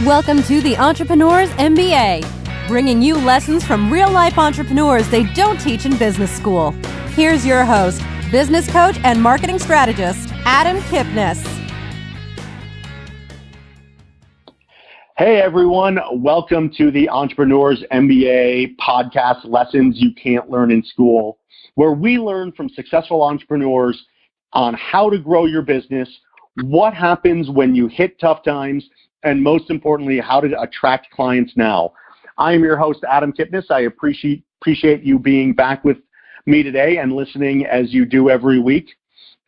Welcome to the Entrepreneur's MBA, bringing you lessons from real-life entrepreneurs they don't teach in business school. Here's your host, business coach and marketing strategist, Adam Kipnes. Hey everyone, welcome to the Entrepreneur's MBA podcast, Lessons You Can't Learn in School, where we learn from successful entrepreneurs on how to grow your business, what happens when you hit tough times, and most importantly, how to attract clients now. I am your host, Adam Kipnes. I appreciate you being back with me today and listening as you do every week.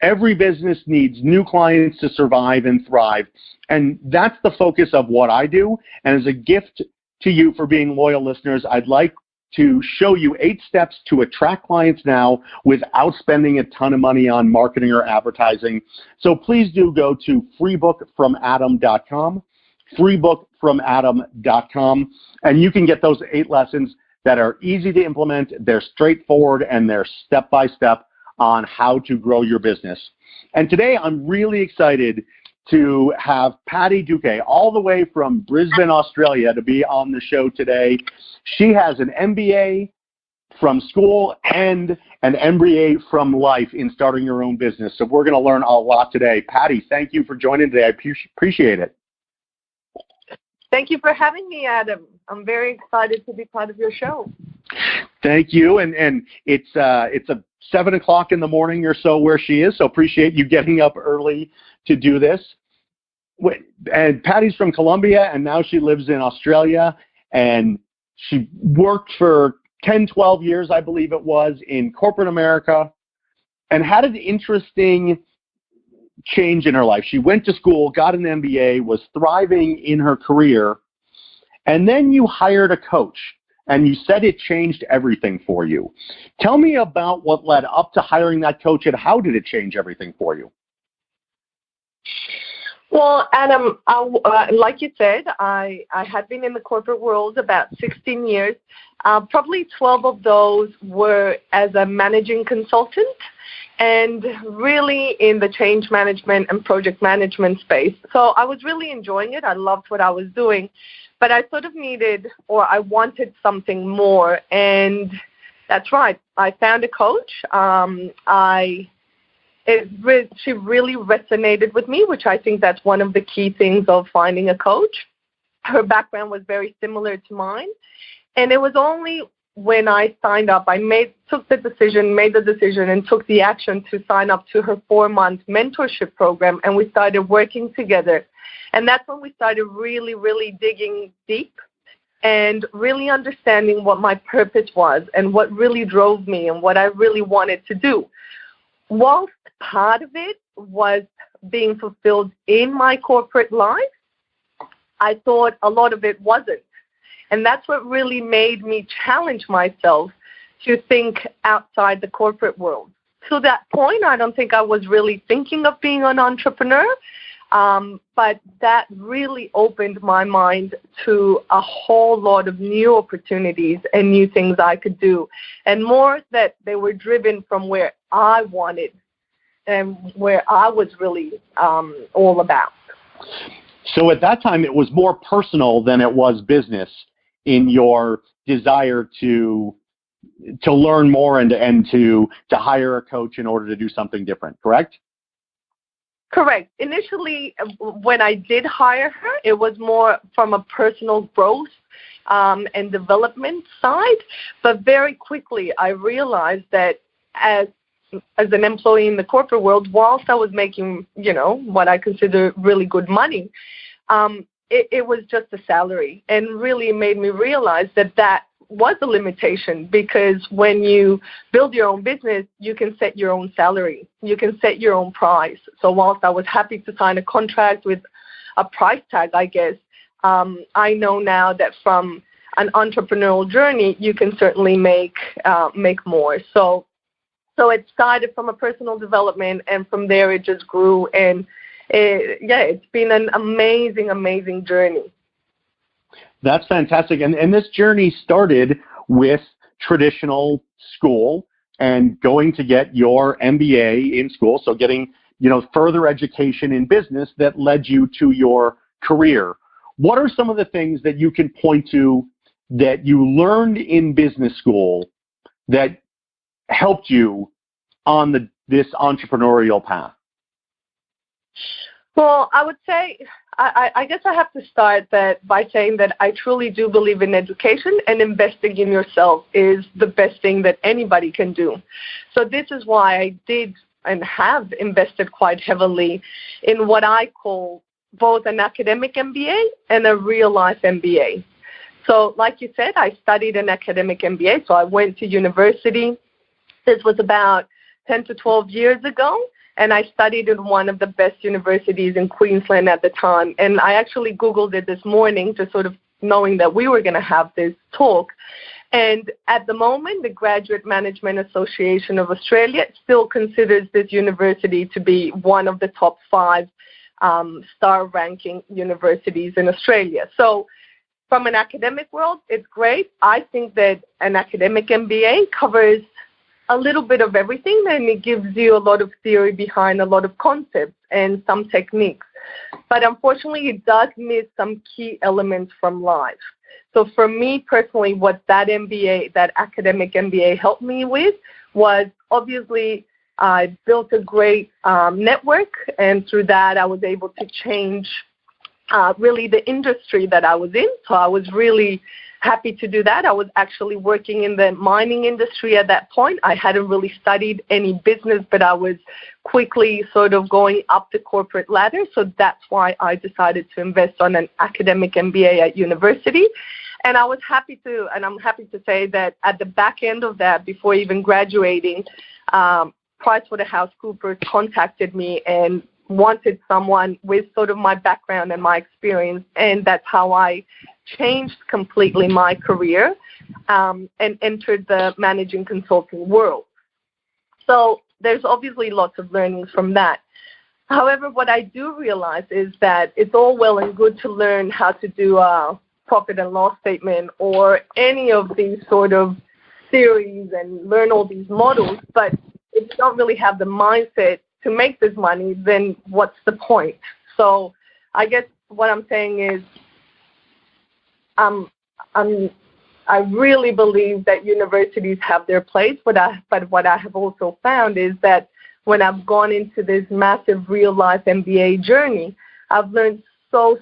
Every business needs new clients to survive and thrive, and that's the focus of what I do. And as a gift to you for being loyal listeners, I'd like to show you 8 steps to attract clients now without spending a ton of money on marketing or advertising. So please do go to freebookfromadam.com, freebookfromadam.com, and you can get those 8 lessons that are easy to implement, they're straightforward, and they're step-by-step on how to grow your business. And today I'm really excited to have Patty Duque all the way from Brisbane, Australia, to be on the show today. She has an MBA from school and an MBA from life in starting your own business. So we're going to learn a lot today. Patty, thank you for joining today. I appreciate it. Thank you for having me, Adam. I'm very excited to be part of your show. Thank you. And it's a 7 o'clock in the morning or so where she is, so appreciate you getting up early to do this. And Patty's from Colombia, and now she lives in Australia, and she worked for 10, 12 years, I believe it was, in corporate America, and had an interesting change in her life. She went to school, got an MBA, was thriving in her career, and then you hired a coach, and you said it changed everything for you. Tell me about what led up to hiring that coach, and how did it change everything for you? Well, Adam, like you said, I had been in the corporate world about 16 years. Probably 12 of those were as a managing consultant, and really in the change management and project management space. So I was really enjoying it. I loved what I was doing, but I sort of needed, or I wanted something more, and that's right. I found a coach. She really resonated with me, which I think that's one of the key things of finding a coach. Her background was very similar to mine, and it was only when I signed up, made the decision and took the action to sign up to her 4-month mentorship program, and we started working together. And that's when we started really, really digging deep and really understanding what my purpose was and what really drove me and what I really wanted to do. Whilst part of it was being fulfilled in my corporate life, I thought a lot of it wasn't. And that's what really made me challenge myself to think outside the corporate world. To that point, I don't think I was really thinking of being an entrepreneur, but that really opened my mind to a whole lot of new opportunities and new things I could do, and more that they were driven from where I wanted and where I was really all about. So at that time, it was more personal than it was business in your desire to learn more and to hire a coach in order to do something different, correct? Correct. Initially, when I did hire her, it was more from a personal growth and development side. But very quickly, I realized that as an employee in the corporate world, whilst I was making, what I consider really good money, it was just a salary, and really made me realize that was a limitation, because when you build your own business, you can set your own salary. You can set your own price. So whilst I was happy to sign a contract with a price tag, I guess, I know now that from an entrepreneurial journey, you can certainly make more. So it started from a personal development, and from there it just grew, and it's been an amazing, amazing journey. That's fantastic. And this journey started with traditional school and going to get your MBA in school, so getting further education in business that led you to your career. what are some of the things that you can point to that you learned in business school that helped you on this entrepreneurial path? Well, I would say, I guess I have to start by saying that I truly do believe in education, and investing in yourself is the best thing that anybody can do. So this is why I did and have invested quite heavily in what I call both an academic MBA and a real-life MBA. So like you said, I studied an academic MBA, so I went to university. This was about 10 to 12 years ago, and I studied in one of the best universities in Queensland at the time. And I actually Googled it this morning, just sort of knowing that we were going to have this talk. And at the moment, the Graduate Management Association of Australia still considers this university to be one of the top 5 star ranking universities in Australia. So from an academic world, it's great. I think that an academic MBA covers a little bit of everything, and it gives you a lot of theory behind a lot of concepts and some techniques. But unfortunately, it does miss some key elements from life. So for me personally, what that MBA, that academic MBA helped me with was obviously I built a great network, and through that I was able to change really the industry that I was in. So I was really happy to do that. I was actually working in the mining industry at that point. I hadn't really studied any business, but I was quickly sort of going up the corporate ladder. So that's why I decided to invest on an academic MBA at university. And I was happy to, and I'm happy to say that at the back end of that, before even graduating, PricewaterhouseCoopers contacted me and wanted someone with sort of my background and my experience, and that's how I changed completely my career and entered the managing consulting world. So there's obviously lots of learnings from that. However, what I do realize is that it's all well and good to learn how to do a profit and loss statement or any of these sort of theories and learn all these models, but if you don't really have the mindset to make this money, then what's the point? So I guess what I'm saying is I really believe that universities have their place, but what I have also found is that when I've gone into this massive real-life MBA journey, I've learned so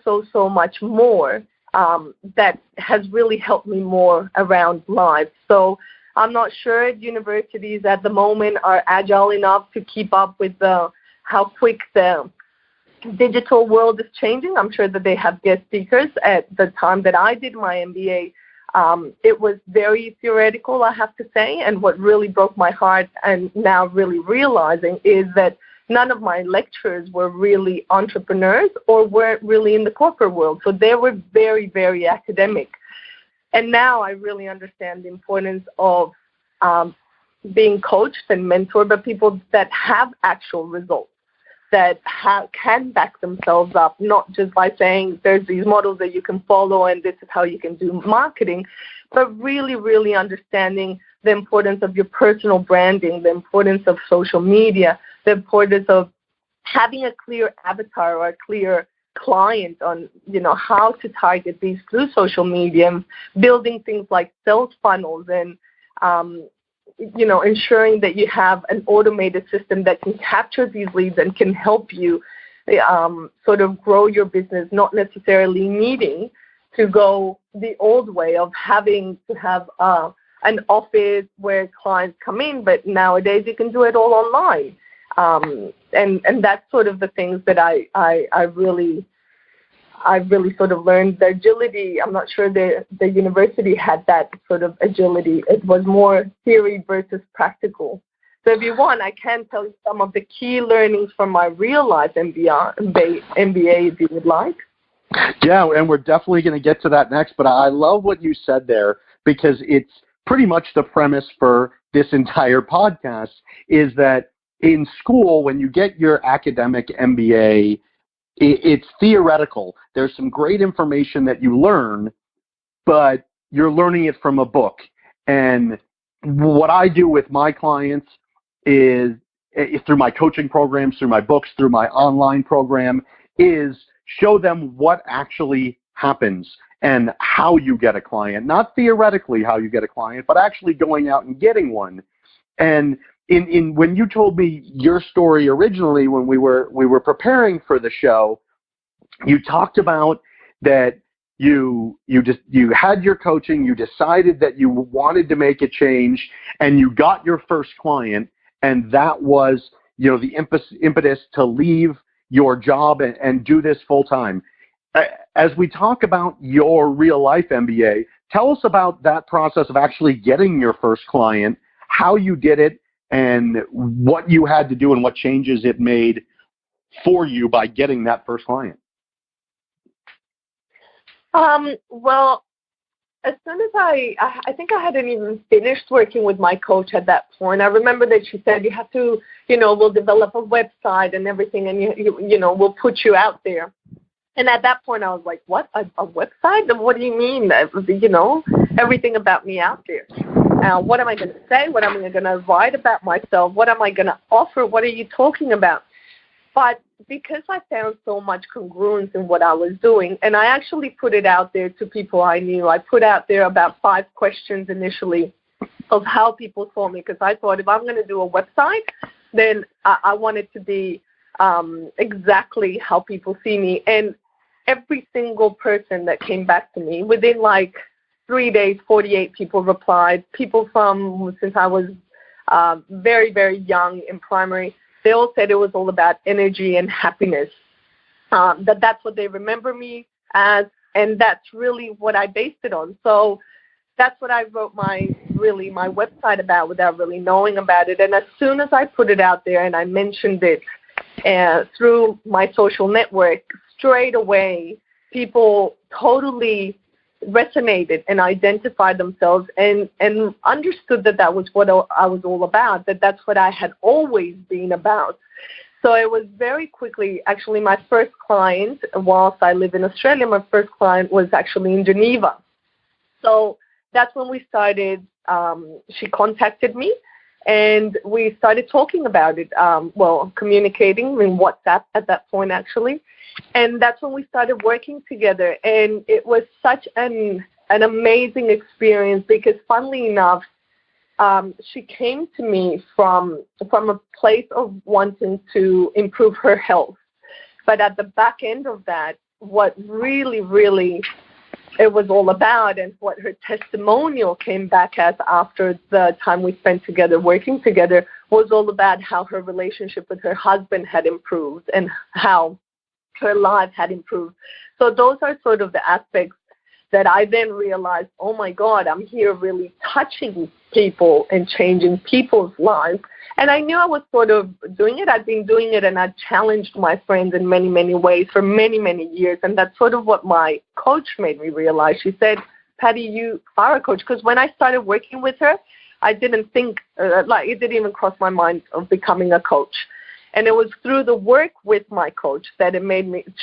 much more that has really helped me more around life. So I'm not sure universities at the moment are agile enough to keep up with how quick the digital world is changing. I'm sure that they have guest speakers. At the time that I did my MBA, it was very theoretical, I have to say. And what really broke my heart, and now really realizing, is that none of my lecturers were really entrepreneurs or weren't really in the corporate world. So they were very, very academic. And now I really understand the importance of being coached and mentored by people that have actual results, that can back themselves up, not just by saying there's these models that you can follow and this is how you can do marketing, but really, really understanding the importance of your personal branding, the importance of social media, the importance of having a clear avatar or a clear client on, how to target these through social media, building things like sales funnels and, ensuring that you have an automated system that can capture these leads and can help you sort of grow your business, not necessarily needing to go the old way of having to have an office where clients come in, but nowadays you can do it all online. And that's sort of the things that I really sort of learned. The agility, I'm not sure the university had that sort of agility. It was more theory versus practical. So if you want, I can tell you some of the key learnings from my real-life MBA if you would like. Yeah, and we're definitely going to get to that next, but I love what you said there because it's pretty much the premise for this entire podcast is that in school, when you get your academic MBA, it's theoretical. There's some great information that you learn, but you're learning it from a book. And what I do with my clients is through my coaching programs, through my books, through my online program, is show them what actually happens and how you get a client, not theoretically how you get a client, but actually going out and getting one. And when you told me your story originally when we were preparing for the show, you talked about that you had your coaching, you decided that you wanted to make a change, and you got your first client, and that was the impetus to leave your job and do this full time. As we talk about your real life MBA, tell us about that process of actually getting your first client, how you did it, and what you had to do and what changes it made for you by getting that first client. Well, as soon as I think I hadn't even finished working with my coach at that point. I remember that she said, you have to, we'll develop a website and everything, and we'll put you out there. And at that point, I was like, what, a website? What do you mean? Everything about me out there. What am I going to say? What am I going to write about myself? What am I going to offer? What are you talking about? But because I found so much congruence in what I was doing, and I actually put it out there to people I knew. I put out there about 5 questions initially of how people saw me, because I thought if I'm going to do a website, then I want it to be exactly how people see me. And every single person that came back to me, within like 3 days, 48 people replied. People from since I was very, very young in primary, they all said it was all about energy and happiness, that's what they remember me as, and that's really what I based it on. So that's what I wrote my website about without really knowing about it. And as soon as I put it out there and I mentioned it through my social network, straight away people totally resonated and identified themselves and understood that was what I was all about, that's what I had always been about. So it was very quickly, actually my first client, whilst I live in Australia, my first client was actually in Geneva. So that's when we started, she contacted me and we started talking about it, communicating in WhatsApp at that point actually. And that's when we started working together. And it was such an amazing experience because, funnily enough, she came to me from a place of wanting to improve her health. But at the back end of that, what really, really it was all about and what her testimonial came back as after the time we spent together working together was all about how her relationship with her husband had improved and how her life had improved. So those are sort of the aspects that I then realized, oh my God, I'm here really touching people and changing people's lives. And I knew I was sort of doing it. I'd been doing it and I'd challenged my friends in many, many ways for many, many years. And that's sort of what my coach made me realize. She said, Patty, you are a coach. Because when I started working with her, I didn't think, it didn't even cross my mind of becoming a coach. And it was through the work with my coach that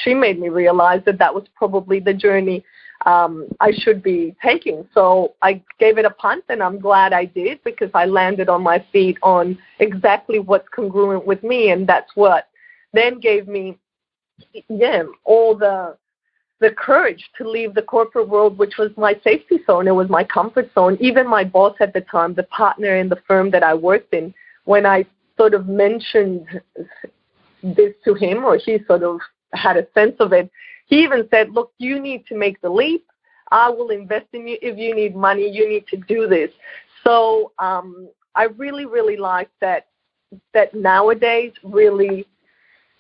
she made me realize that was probably the journey I should be taking. So I gave it a punt, and I'm glad I did because I landed on my feet on exactly what's congruent with me, and that's what then gave me, all the courage to leave the corporate world, which was my safety zone. It was my comfort zone. Even my boss at the time, the partner in the firm that I worked in, when I sort of mentioned this to him, or he sort of had a sense of it, he even said, look, you need to make the leap. I will invest in you. If you need money, you need to do this. So I really, really like that nowadays, really,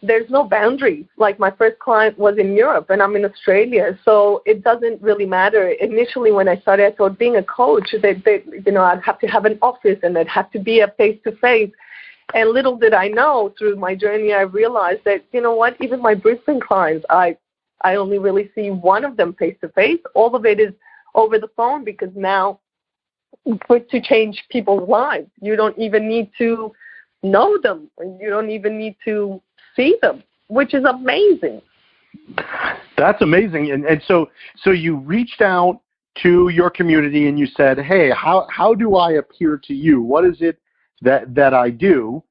there's no boundaries. Like my first client was in Europe and I'm in Australia, so it doesn't really matter. Initially when I started, I thought being a coach, I'd have to have an office and it'd have to be a face-to-face. And little did I know, through my journey, I realized that, even my Brisbane clients, I only really see one of them face-to-face. All of it is over the phone because now to change people's lives, you don't even need to know them. You don't even need to see them, which is amazing. That's amazing. And so you reached out to your community and you said, hey, how do I appear to you? What is it that I do?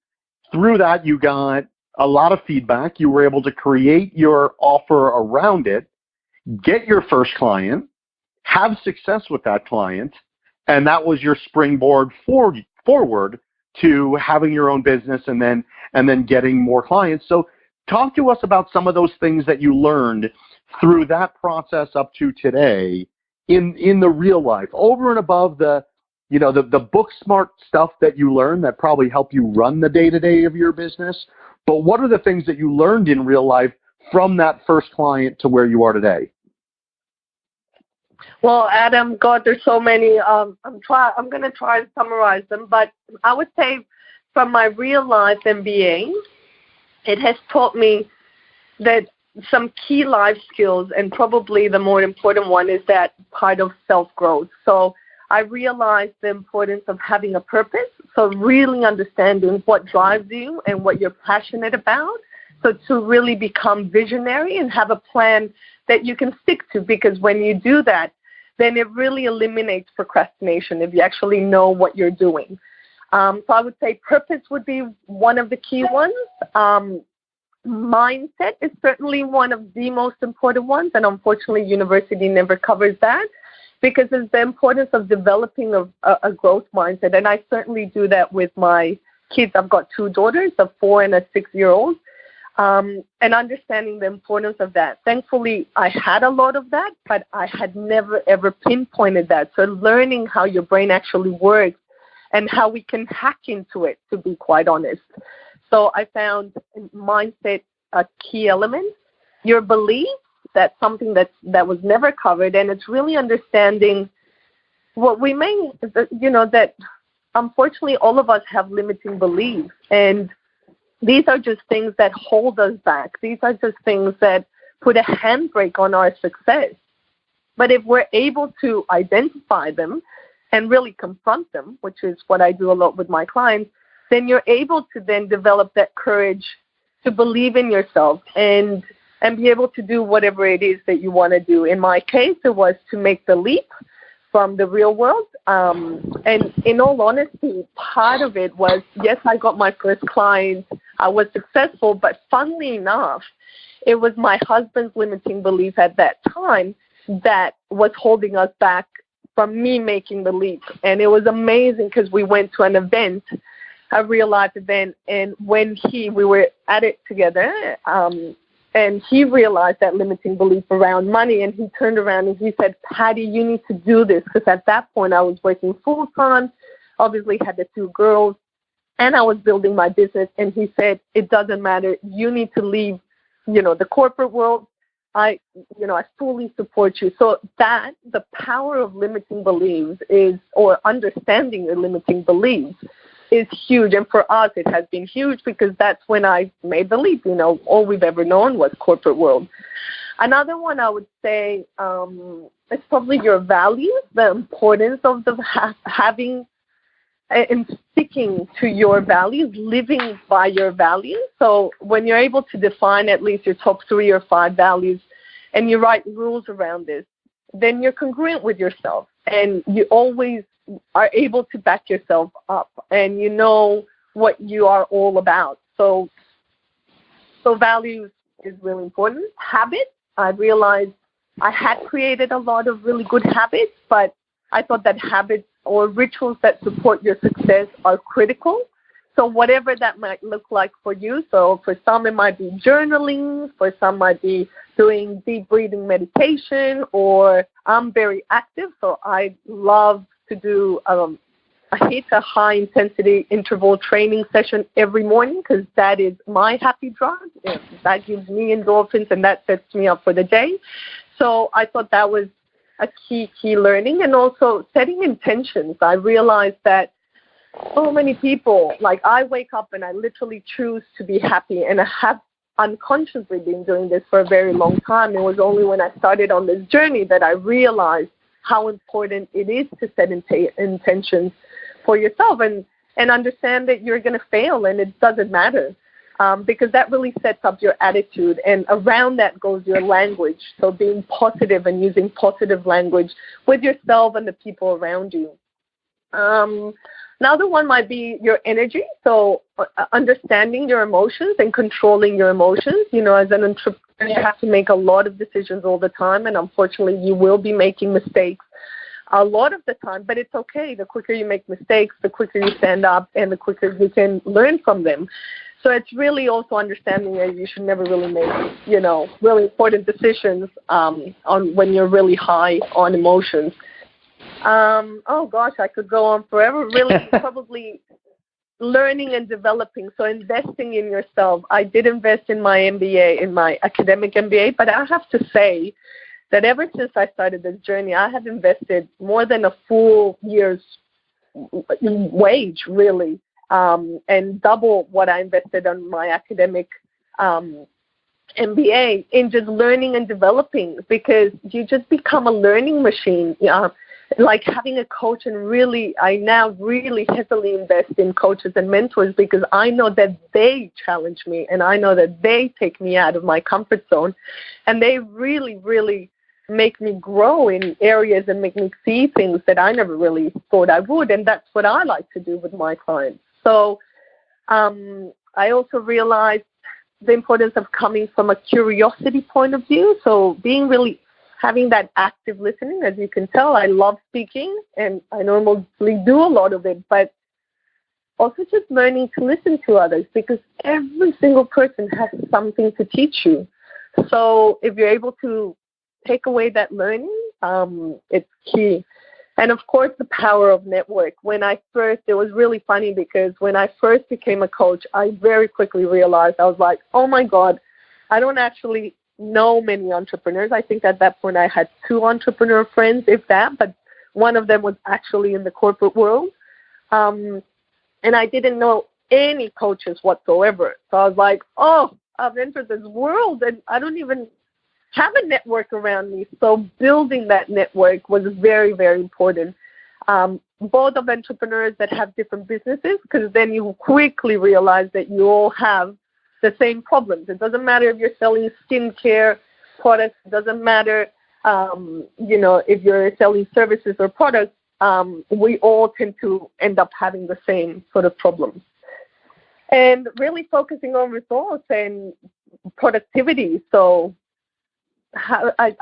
Through that, you got a lot of feedback. You were able to create your offer around it. get your first client, have success with that client, and that was your springboard forward to having your own business and then getting more clients. So talk to us about some of those things that you learned through that process up to today in the real life, over and above the book smart stuff that you learn that probably help you run the day-to-day of your business. But what are the things that you learned in real life from that first client to where you are today? Well, Adam, God, there's so many. I'm going to try to summarize them, but I would say from my real life MBA, it has taught me that some key life skills, and probably the more important one is that part of self-growth. So I realized the importance of having a purpose, so really understanding what drives you and what you're passionate about, so to really become visionary and have a plan that you can stick to, because when you do that, then it really eliminates procrastination if you actually know what you're doing. So I would say purpose would be one of the key ones. Mindset is certainly one of the most important ones, and unfortunately university never covers that, because it's the importance of developing a growth mindset, and I certainly do that with my kids. I've got 2 daughters, a 4 and a 6-year-old, and understanding the importance of that. Thankfully, I had a lot of that, but I had never, ever pinpointed that. So learning how your brain actually works and how we can hack into it, to be quite honest. So I found mindset a key element. Your belief, that's something that was never covered, and it's really understanding what we may, that unfortunately all of us have limiting beliefs, and these are just things that hold us back. These are just things that put a handbrake on our success. But if we're able to identify them and really confront them, which is what I do a lot with my clients, then you're able to then develop that courage to believe in yourself and be able to do whatever it is that you want to do. In my case, it was to make the leap from the real world. And in all honesty, part of it was, yes, I got my first client. I was successful, but funnily enough, it was my husband's limiting belief at that time that was holding us back from me making the leap. And it was amazing because we went to an event, a real life event, and when we were at it together, and he realized that limiting belief around money, and he turned around and he said, Patty, you need to do this, because at that point I was working full-time, obviously had the 2 girls, and I was building my business, and he said, it doesn't matter, you need to leave, the corporate world. I fully support you. So that the power of limiting beliefs or understanding your limiting beliefs is huge. And for us, it has been huge because that's when I made the leap. All we've ever known was corporate world. Another one I would say is probably your values, the importance of having and sticking to your values, living by your values. So when you're able to define at least your top 3 or 5 values and you write rules around this, then you're congruent with yourself and you always are able to back yourself up and you know what you are all about. So values is really important. Habits, I realized I had created a lot of really good habits, but I thought that habits or rituals that support your success are critical. So whatever that might look like for you. So for some, it might be journaling. For some, might be doing deep breathing meditation, or I'm very active. So I love to do, I hit a high intensity interval training session every morning because that is my happy drug. That gives me endorphins and that sets me up for the day. So I thought that was a key learning, and also setting intentions. I realized that so many people, like I wake up and I literally choose to be happy, and I have unconsciously been doing this for a very long time. It was only when I started on this journey that I realized how important it is to set intentions for yourself and understand that you're going to fail and it doesn't matter. Because that really sets up your attitude, and around that goes your language. So being positive and using positive language with yourself and the people around you. Another one might be your energy. So understanding your emotions and controlling your emotions. As an You have to make a lot of decisions all the time, and unfortunately, you will be making mistakes a lot of the time, but it's okay. The quicker you make mistakes, the quicker you stand up, and the quicker you can learn from them. So it's really also understanding that you should never really make, really important decisions on when you're really high on emotions. Oh gosh, I could go on forever. Really, probably learning and developing. So investing in yourself. I did invest in my MBA, in my academic MBA, but I have to say that ever since I started this journey, I have invested more than a full year's wage, really, and double what I invested on my academic MBA in just learning and developing, because you just become a learning machine. Like having a coach, and really, I now really heavily invest in coaches and mentors because I know that they challenge me and I know that they take me out of my comfort zone, and they really, really make me grow in areas and make me see things that I never really thought I would, and that's what I like to do with my clients. So I also realized the importance of coming from a curiosity point of view, so having that active listening. As you can tell, I love speaking, and I normally do a lot of it, but also just learning to listen to others, because every single person has something to teach you. So if you're able to take away that learning, it's key. And of course, the power of network. It was really funny because when I first became a coach, I very quickly realized, I was like, oh my God, I don't actually know many entrepreneurs. I think at that point I had 2 entrepreneur friends, if that, but one of them was actually in the corporate world. And I didn't know any coaches whatsoever. So I was like, oh, I've entered this world and I don't even have a network around me. So building that network was very, very important. Both of entrepreneurs that have different businesses, because then you quickly realize that you all have the same problems. It doesn't matter if you're selling skincare products. It doesn't matter, if you're selling services or products. We all tend to end up having the same sort of problems. And really focusing on results and productivity. So I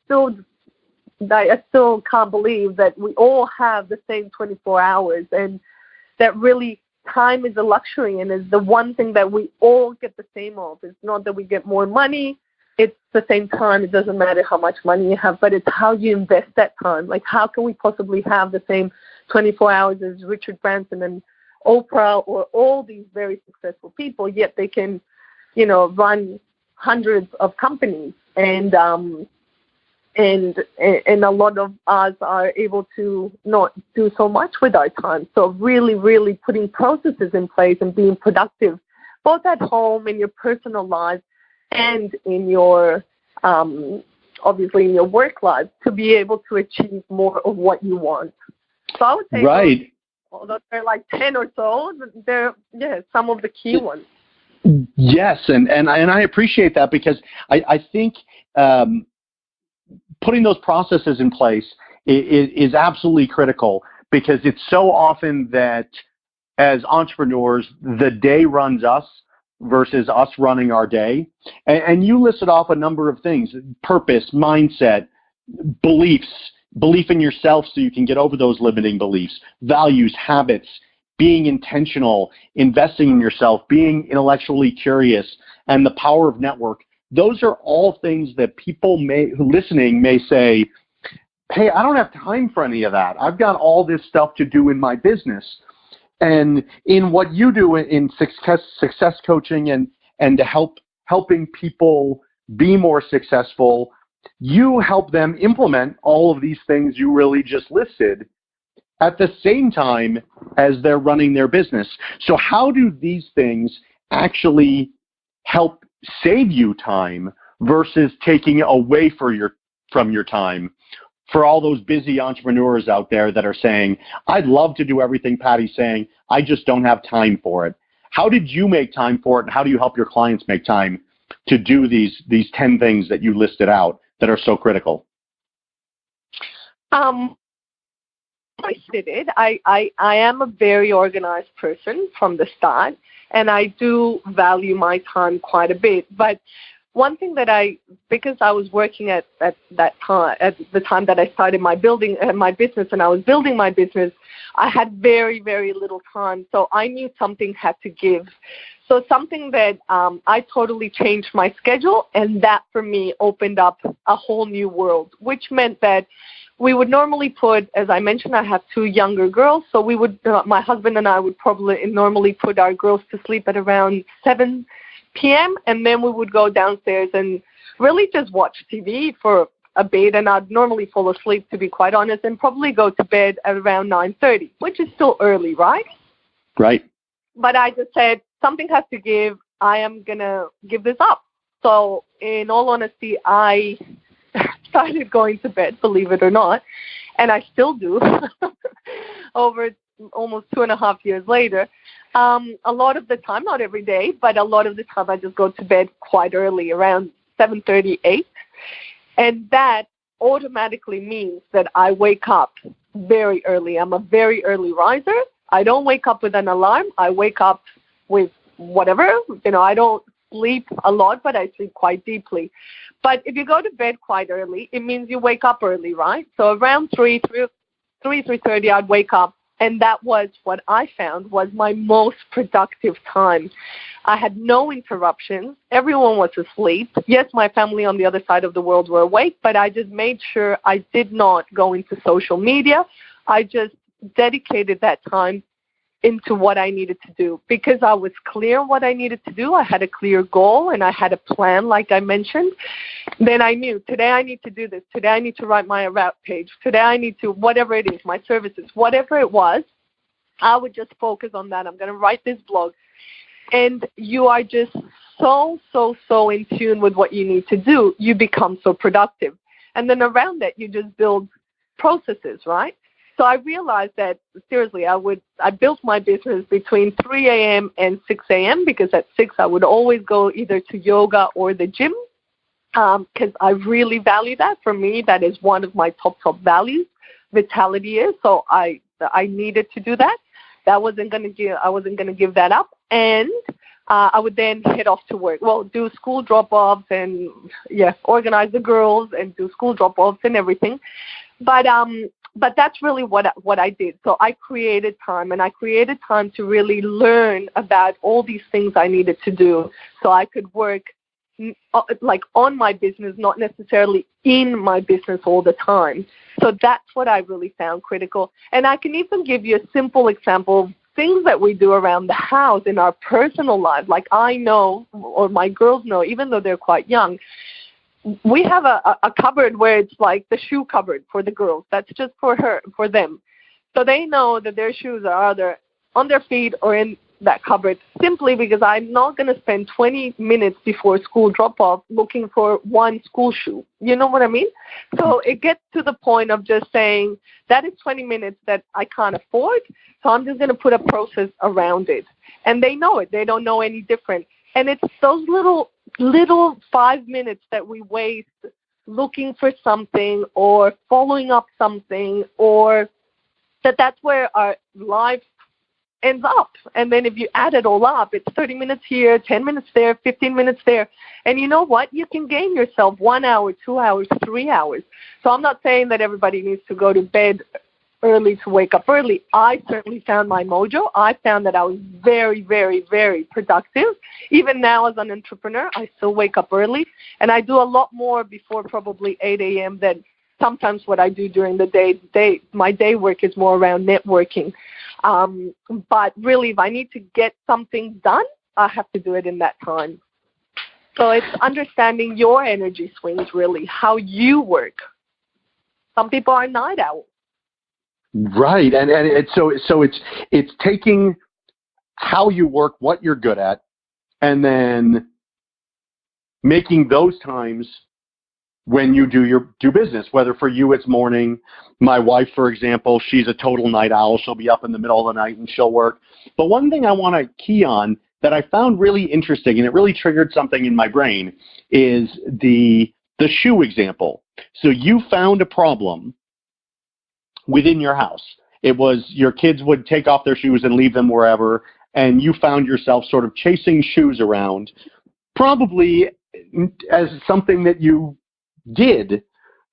still can't believe that we all have the same 24 hours, and that really time is a luxury and is the one thing that we all get the same of. It's not that we get more money, it's the same time. It doesn't matter how much money you have, but it's how you invest that time. Like, how can we possibly have the same 24 hours as Richard Branson and Oprah or all these very successful people, yet they can, run hundreds of companies, and a lot of us are able to not do so much with our time. So really, really putting processes in place and being productive, both at home, in your personal life, and in your, obviously in your work life, to be able to achieve more of what you want. So I would say, right. Although there are like 10 or so, they're some of the key ones. Yes, and I appreciate that, because I think putting those processes in place is absolutely critical, because it's so often that as entrepreneurs, the day runs us versus us running our day. And you listed off a number of things: purpose, mindset, belief in yourself so you can get over those limiting beliefs, values, habits, being intentional, investing in yourself, being intellectually curious, and the power of network. Those are all things that people listening may say, hey, I don't have time for any of that. I've got all this stuff to do in my business. And in what you do in success coaching and to helping people be more successful, you help them implement all of these things you really just listed at the same time as they're running their business. So how do these things actually help save you time versus taking away from your time? For all those busy entrepreneurs out there that are saying, I'd love to do everything Patty's saying, I just don't have time for it. How did you make time for it, and how do you help your clients make time to do these 10 things that you listed out that are so critical? I am a very organized person from the start, and I do value my time quite a bit. But one thing that because I was working at that time, at the time that I started my business, and I was building my business, I had very, very little time. So I knew something had to give. So something that I totally changed my schedule, and that for me opened up a whole new world, which meant that we would normally put, as I mentioned, I have 2 younger girls, so we would, my husband and I would probably normally put our girls to sleep at around 7 p.m., and then we would go downstairs and really just watch TV for a bit, and I'd normally fall asleep, to be quite honest, and probably go to bed at around 9:30, which is still early, right? Right. But I just said, something has to give. I am going to give this up. So in all honesty, I started going to bed, believe it or not, and I still do over almost 2.5 years later. A lot of the time, not every day, but a lot of the time I just go to bed quite early, around 7:30, 8. And that automatically means that I wake up very early. I'm a very early riser. I don't wake up with an alarm. I wake up with whatever. I don't sleep a lot, but I sleep quite deeply. But if you go to bed quite early, it means you wake up early, right? So around 3:30, I'd wake up. And that was what I found was my most productive time. I had no interruptions. Everyone was asleep. Yes, my family on the other side of the world were awake, but I just made sure I did not go into social media. I just dedicated that time into what I needed to do because I was clear on what I needed to do. I had a clear goal and I had a plan, like I mentioned. Then I knew today I need to do this. Today I need to write my about page. Today I need to, whatever it is, my services, whatever it was, I would just focus on that. I'm going to write this blog. And you are just so in tune with what you need to do. You become so productive. And then around that, you just build processes, right? So I realized that, seriously, I built my business between 3 a.m. and 6 a.m. because at 6 I would always go either to yoga or the gym because I really value that. For me, that is one of my top values. Vitality is. So I needed to do that. I wasn't going to give that up. And I would then head off to work. Well, do school drop-offs and, organize the girls and do school drop-offs and everything. But that's really what I did. So I created time, and I created time to really learn about all these things I needed to do so I could work like on my business, not necessarily in my business all the time. So that's what I really found critical. And I can even give you a simple example of things that we do around the house in our personal lives. Like I know, or my girls know, even though they're quite young, we have a cupboard where it's like the shoe cupboard for the girls. That's just for them. So they know that their shoes are either on their feet or in that cupboard simply because I'm not going to spend 20 minutes before school drop-off looking for one school shoe. You know what I mean? So it gets to the point of just saying that is 20 minutes that I can't afford, so I'm just going to put a process around it. And they know it. They don't know any different. And it's those little 5 minutes that we waste looking for something or following up something, or that's where our life ends up. And then if you add it all up, it's 30 minutes here, 10 minutes there, 15 minutes there. And you know what? You can gain yourself 1 hour, 2 hours, 3 hours. So I'm not saying that everybody needs to go to bed early to wake up early. I certainly found my mojo. I found that I was very, very, very productive. Even now as an entrepreneur, I still wake up early. And I do a lot more before probably 8 a.m. than sometimes what I do during the day. My day work is more around networking. But really, if I need to get something done, I have to do it in that time. So it's understanding your energy swings, really, how you work. Some people are night owls. Right, and so it's taking how you work, what you're good at, and then making those times when you do business. Whether for you it's morning. My wife, for example, she's a total night owl. She'll be up in the middle of the night and she'll work. But one thing I want to key on that I found really interesting, and it really triggered something in my brain, is the shoe example. So you found a problem within your house. It was your kids would take off their shoes and leave them wherever, and you found yourself sort of chasing shoes around, probably as something that you did,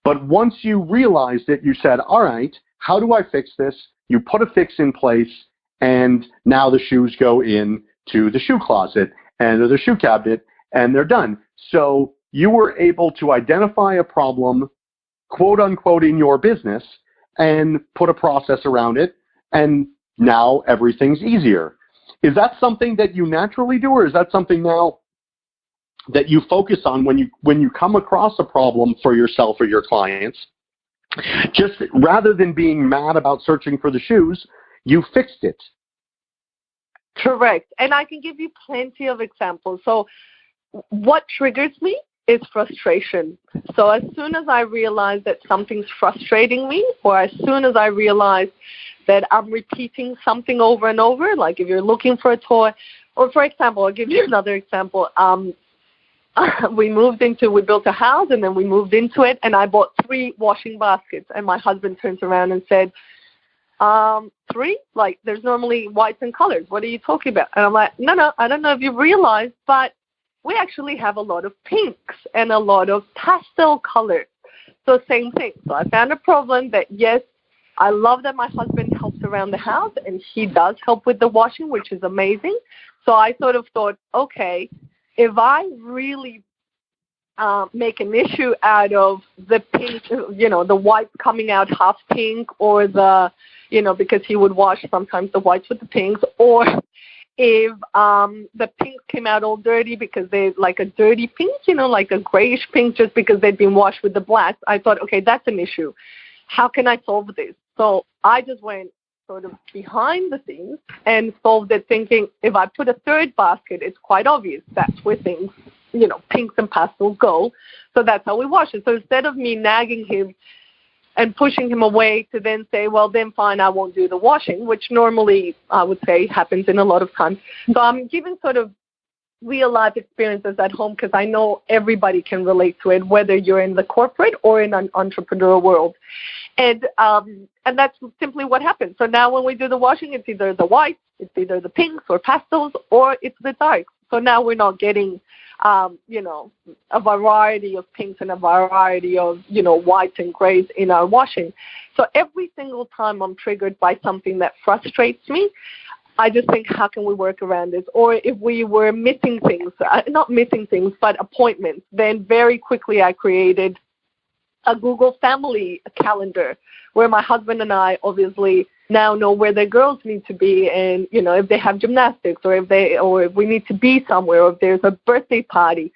but once you realized it, you said, all right, how do I fix this? You put a fix in place, and now the shoes go into the shoe closet and the shoe cabinet, and they're done. So you were able to identify a problem, quote unquote, in your business and put a process around it, and now everything's easier. Is that something that you naturally do, or is that something now that you focus on when you come across a problem for yourself or your clients? Just rather than being mad about searching for the shoes, you fixed it. Correct. And I can give you plenty of examples. So what triggers me is frustration. So as soon as I realize that something's frustrating me, or as soon as I realize that I'm repeating something over and over, like if you're looking for a toy, or for example, I'll give you another example. We built a house, and then we moved into it, and I bought 3 washing baskets, and my husband turns around and said, 3? Like, there's normally whites and colors. What are you talking about? And I'm like, no, I don't know if you realize, but we actually have a lot of pinks and a lot of pastel colors. So same thing. So I found a problem that, yes, I love that my husband helps around the house, and he does help with the washing, which is amazing. So I sort of thought, okay, if I really make an issue out of the pink, the white coming out half pink, or because he would wash sometimes the whites with the pinks, or if the pinks came out all dirty because they like a dirty pink, like a grayish pink, just because they'd been washed with the blacks, I thought, okay, that's an issue. How can I solve this? So I just went sort of behind the scenes and solved it, thinking if I put a 3rd basket, it's quite obvious that's where things, pinks and pastels go. So that's how we wash it. So instead of me nagging him and pushing him away to then say, well, then fine, I won't do the washing, which normally I would say happens in a lot of times. So I'm giving sort of real life experiences at home, because I know everybody can relate to it, whether you're in the corporate or in an entrepreneurial world. And that's simply what happens. So now when we do the washing, it's either the whites, it's either the pinks or pastels, or it's the darks. So now we're not getting, a variety of pinks and a variety of, whites and grays in our washing. So every single time I'm triggered by something that frustrates me, I just think, how can we work around this? Or if we were missing things, not missing things, but appointments, then very quickly I created a Google family calendar where my husband and I obviously now know where their girls need to be, and if they have gymnastics, or if we need to be somewhere, or if there's a birthday party.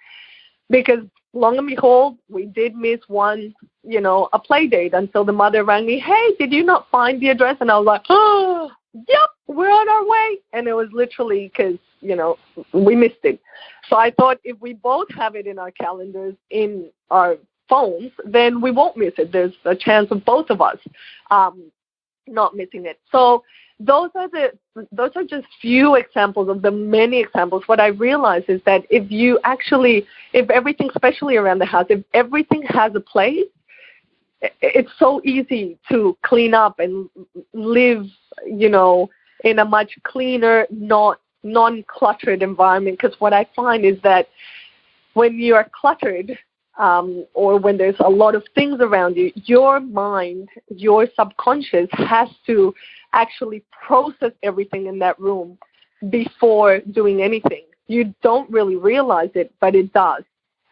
Because long and behold, we did miss one, a play date, until the mother rang me, hey, did you not find the address? And I was like, oh, yep, we're on our way. And it was literally because, we missed it. So I thought if we both have it in our calendars, in our phones, then we won't miss it. There's a chance of both of us not missing it. So those are just few examples of the many examples. What I realized is that if everything, especially around the house, if everything has a place, it's so easy to clean up and live, in a much cleaner, non-cluttered environment. Because what I find is that when you are cluttered, or when there's a lot of things around you, your mind, your subconscious has to actually process everything in that room before doing anything. You don't really realize it, but it does.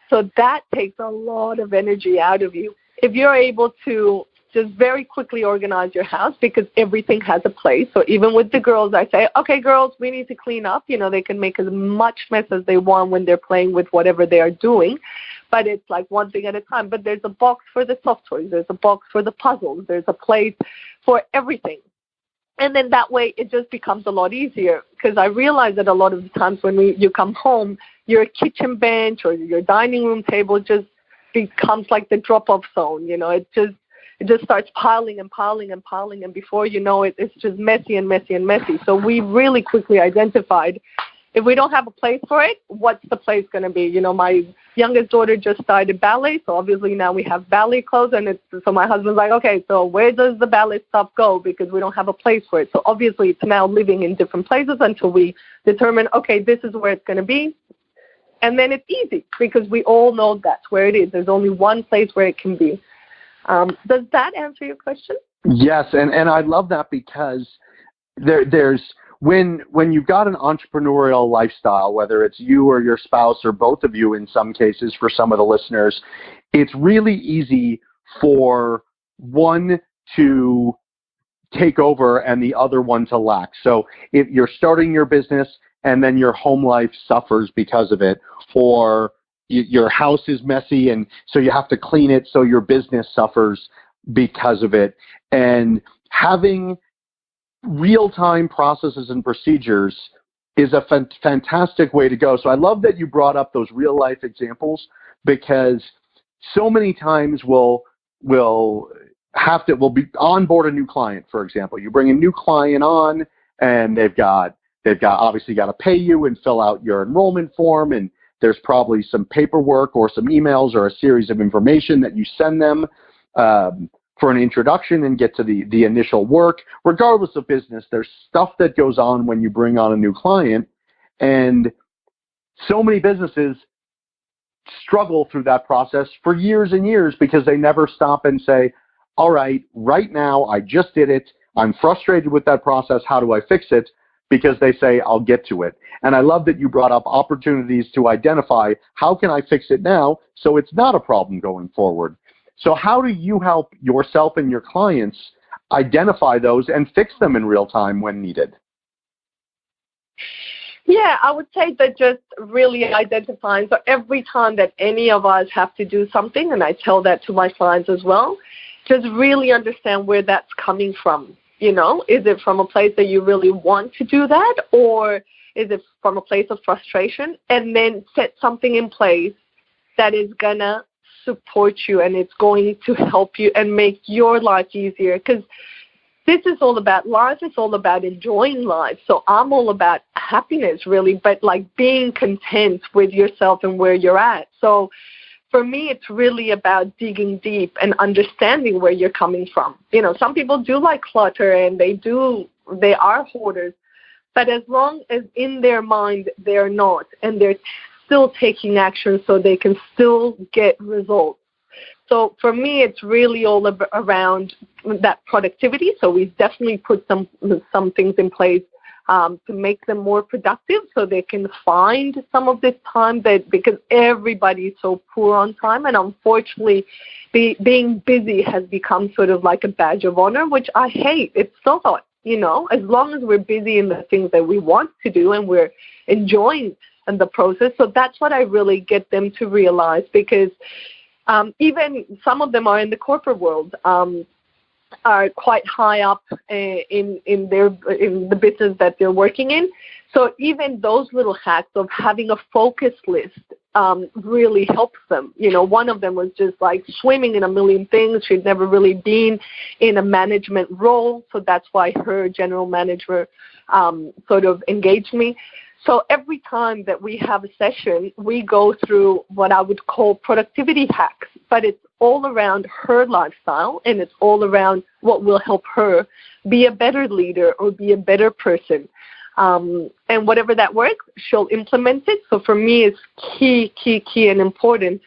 So that takes a lot of energy out of you. If you're able to just very quickly organize your house, because everything has a place. So even with the girls, I say, okay, girls, we need to clean up. They can make as much mess as they want when they're playing with whatever they are doing. But it's like one thing at a time. But there's a box for the soft toys. There's a box for the puzzles. There's a place for everything. And then that way it just becomes a lot easier, because I realize that a lot of the times when you come home, your kitchen bench or your dining room table just becomes like the drop-off zone. It just starts piling and piling and piling, and before you know it, it's just messy and messy and messy. So we really quickly identified, if we don't have a place for it, what's the place going to be? My youngest daughter just started ballet, so obviously now we have ballet clothes, and so my husband's like, okay, so where does the ballet stuff go? Because we don't have a place for it. So obviously it's now living in different places until we determine, okay, this is where it's going to be. And then it's easy because we all know that's where it is. There's only one place where it can be. Does that answer your question? Yes, and I love that because there's when you've got an entrepreneurial lifestyle, whether it's you or your spouse or both of you in some cases for some of the listeners, it's really easy for one to take over and the other one to lack. So if you're starting your business and then your home life suffers because of it, or your house is messy and so you have to clean it, so your business suffers because of it. And having real-time processes and procedures is a fantastic way to go. So I love that you brought up those real-life examples, because so many times we'll be onboard a new client, for example. You bring a new client on and they've obviously got to pay you and fill out your enrollment form, and there's probably some paperwork or some emails or a series of information that you send them for an introduction and get to the initial work. Regardless of business, there's stuff that goes on when you bring on a new client, and so many businesses struggle through that process for years and years because they never stop and say, all right now I just did it. I'm frustrated with that process. How do I fix it? Because they say, I'll get to it. And I love that you brought up opportunities to identify, how can I fix it now so it's not a problem going forward? So how do you help yourself and your clients identify those and fix them in real time when needed? Yeah, I would say that just really identifying. So every time that any of us have to do something, and I tell that to my clients as well, just really understand where that's coming from. You know, is it from a place that you really want to do that, or is it from a place of frustration? And then set something in place that is going to support you and it's going to help you and make your life easier. Because this is all about life. It's all about enjoying life. So I'm all about happiness, really, but like being content with yourself and where you're at. So for me, it's really about digging deep and understanding where you're coming from. You know, some people do like clutter and they are hoarders, but as long as in their mind they're not, and they're still taking action so they can still get results. So for me, it's really all around that productivity. So we definitely put some things in place to make them more productive so they can find some of this time, because everybody is so poor on time. And unfortunately, being busy has become sort of like a badge of honor, which I hate. It's so hot, you know, as long as we're busy in the things that we want to do and we're enjoying the process. So that's what I really get them to realize, because even some of them are in the corporate world, are quite high up in the business that they're working in. So even those little hacks of having a focus list really helps them. You know, one of them was just like swimming in a million things. She'd never really been in a management role, so that's why her general manager sort of engaged me. So every time that we have a session, we go through what I would call productivity hacks, but it's all around her lifestyle, and it's all around what will help her be a better leader or be a better person. And whatever that works, she'll implement it. So for me, it's key and important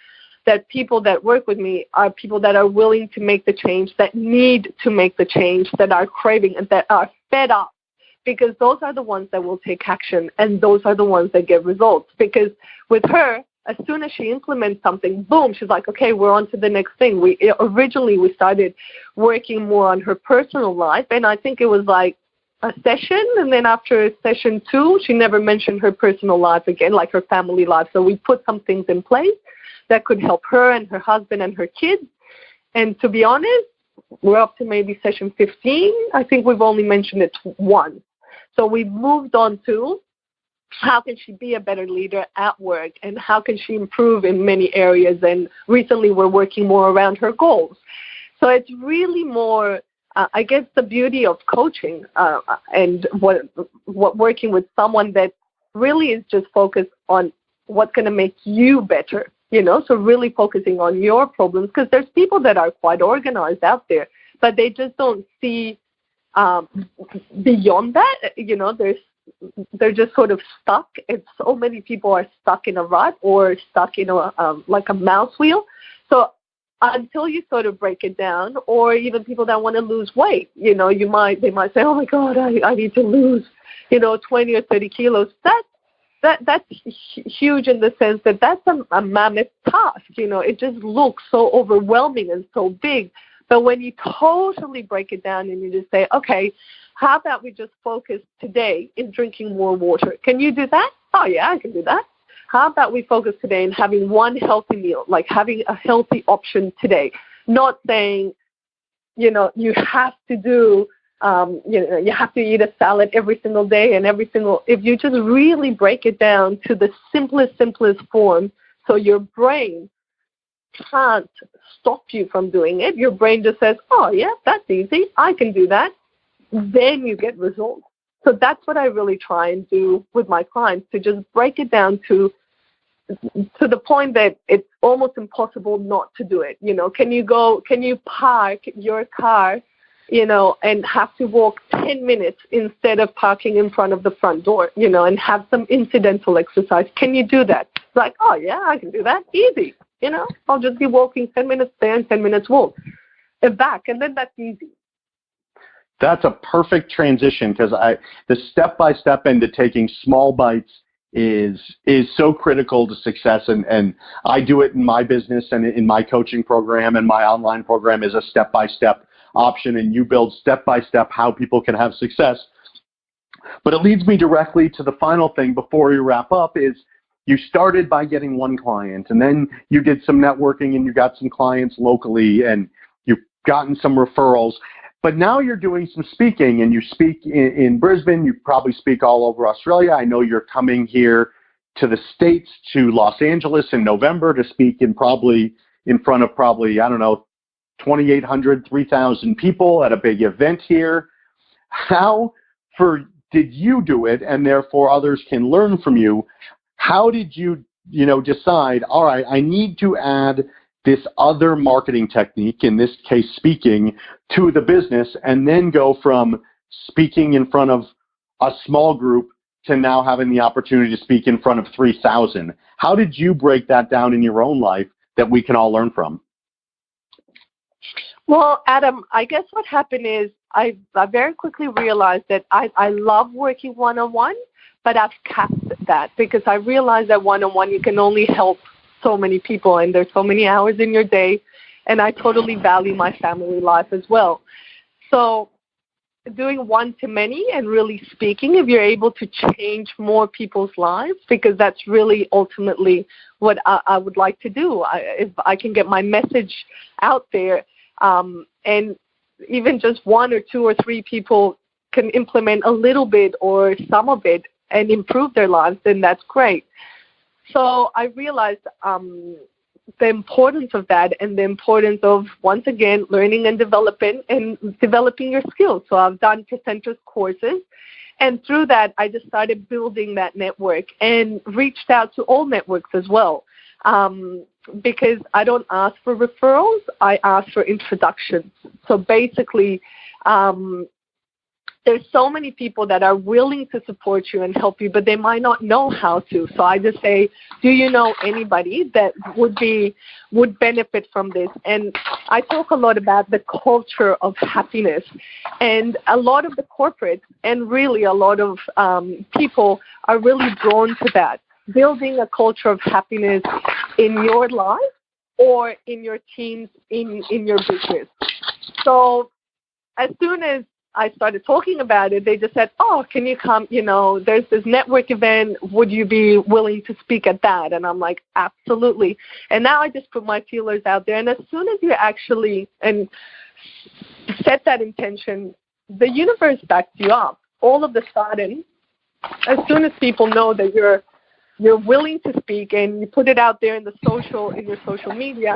that people that work with me are people that are willing to make the change, that need to make the change, that are craving and that are fed up. Because those are the ones that will take action, and those are the ones that get results. Because with her, as soon as she implements something, boom, she's like, okay, we're on to the next thing. Originally we started working more on her personal life, and I think it was like a session, and then after session 2, she never mentioned her personal life again, like her family life. So we put some things in place that could help her and her husband and her kids. And to be honest, we're up to maybe session 15. I think we've only mentioned it once. So we've moved on to how can she be a better leader at work, and how can she improve in many areas. And recently we're working more around her goals. So it's really more, I guess, the beauty of coaching and what working with someone that really is just focused on what's going to make you better, you know, so really focusing on your problems, because there's people that are quite organized out there, but they just don't see beyond that. You know, there's they're just sort of stuck. And so many people are stuck in a rut or stuck in like a mouse wheel. So until you sort of break it down, or even people that want to lose weight, they might say, oh my God, I need to lose, 20 or 30 kilos. That's huge in the sense that that's a mammoth task. It just looks so overwhelming and so big. But when you totally break it down and you just say, okay, how about we just focus today in drinking more water? Can you do that? Oh, yeah, I can do that. How about we focus today in having one healthy meal, like having a healthy option today, not saying, you have to do, you have to eat a salad every single day and if you just really break it down to the simplest form, so your brain can't stop you from doing it. Your brain just says, oh, yeah, that's easy. I can do that. Then you get results. So that's what I really try and do with my clients, to just break it down to the point that it's almost impossible not to do it. Can you park your car, and have to walk 10 minutes instead of parking in front of the front door, and have some incidental exercise? Can you do that? It's like, oh, yeah, I can do that. Easy. I'll just be walking 10 minutes there and 10 minutes walk and back, and then that's easy. That's a perfect transition, because the step-by-step into taking small bites is so critical to success, and I do it in my business and in my coaching program, and my online program is a step-by-step option, and you build step-by-step how people can have success. But it leads me directly to the final thing before we wrap up is, you started by getting one client, and then you did some networking and you got some clients locally and you've gotten some referrals. But now you're doing some speaking, and you speak in Brisbane. You probably speak all over Australia. I know you're coming here to the States, to Los Angeles in November to speak in front of 2,800, 3,000 people at a big event here. How did you do it, and therefore others can learn from you? How did you, decide, all right, I need to add this other marketing technique, in this case speaking, to the business, and then go from speaking in front of a small group to now having the opportunity to speak in front of 3,000? How did you break that down in your own life that we can all learn from? Well, Adam, I guess what happened is I very quickly realized that I love working one-on-one, but I've capped that, because I realized that one-on-one you can only help so many people, and there's so many hours in your day, and I totally value my family life as well. So doing one-to-many and really speaking, if you're able to change more people's lives, because that's really ultimately what I would like to do. If I can get my message out there, and even just 1 or 2 or 3 people can implement a little bit or some of it and improve their lives, then that's great. So I realized the importance of that, and the importance of, once again, learning and developing your skills. So I've done presenters courses, and through that I just started building that network and reached out to all networks as well, because I don't ask for referrals, I ask for introductions. So basically, there's so many people that are willing to support you and help you, but they might not know how to. So I just say, do you know anybody that would benefit from this? And I talk a lot about the culture of happiness. And a lot of the corporates and really a lot of people are really drawn to that, building a culture of happiness in your life or in your teams, in your business. So as soon as I started talking about it, they just said, oh, can you come, there's this network event, would you be willing to speak at that? And I'm like, absolutely. And now I just put my feelers out there, and as soon as you actually set that intention, the universe backs you up. All of a sudden, as soon as people know that you're willing to speak and you put it out there in your social media,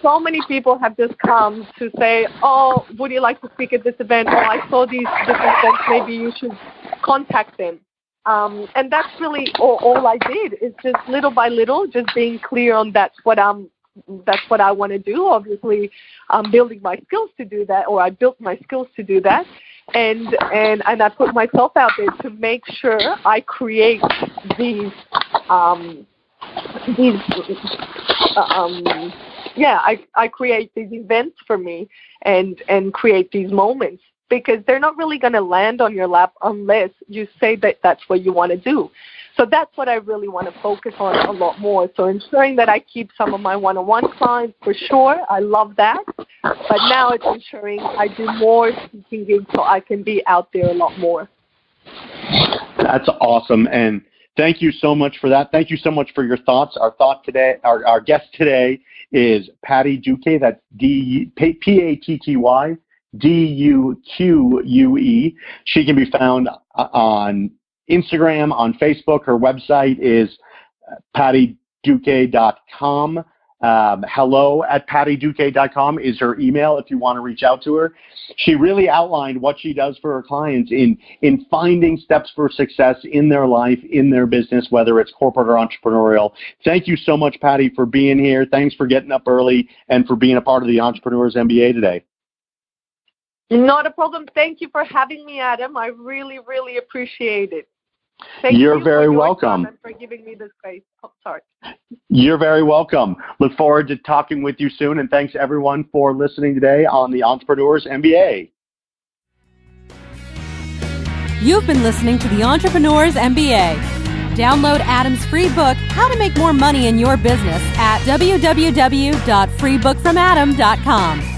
so many people have just come to say, oh, would you like to speak at this event? Oh, I saw these different events. Maybe you should contact them. And that's really all I did, is just little by little, just being clear on that's what I want to do. Obviously, I'm building my skills to do that, or I built my skills to do that. and I put myself out there to make sure I create these I create these events for me and create these moments, because they're not really going to land on your lap unless you say that that's what you want to do. So that's what I really want to focus on a lot more. So ensuring that I keep some of my one-on-one clients, for sure. I love that. But now it's ensuring I do more speaking gigs so I can be out there a lot more. That's awesome. And thank you so much for that. Thank you so much for your thoughts. Our guest today is Patty Duque. That's Patty Duque. She can be found on Instagram, on Facebook. Her website is pattyduque.com. hello@pattyduque.com is her email if you want to reach out to her. She really outlined what she does for her clients in finding steps for success in their life, in their business, whether it's corporate or entrepreneurial. Thank you so much, Patty, for being here. Thanks for getting up early and for being a part of the Entrepreneurs MBA today. Not a problem. Thank you for having me, Adam. I really, really appreciate it. You're very welcome. And for giving me this space. Oh, sorry. You're very welcome. Look forward to talking with you soon, and thanks everyone for listening today on the Entrepreneurs MBA. You've been listening to the Entrepreneurs MBA. Download Adam's free book, How to Make More Money in Your Business, at www.freebookfromadam.com.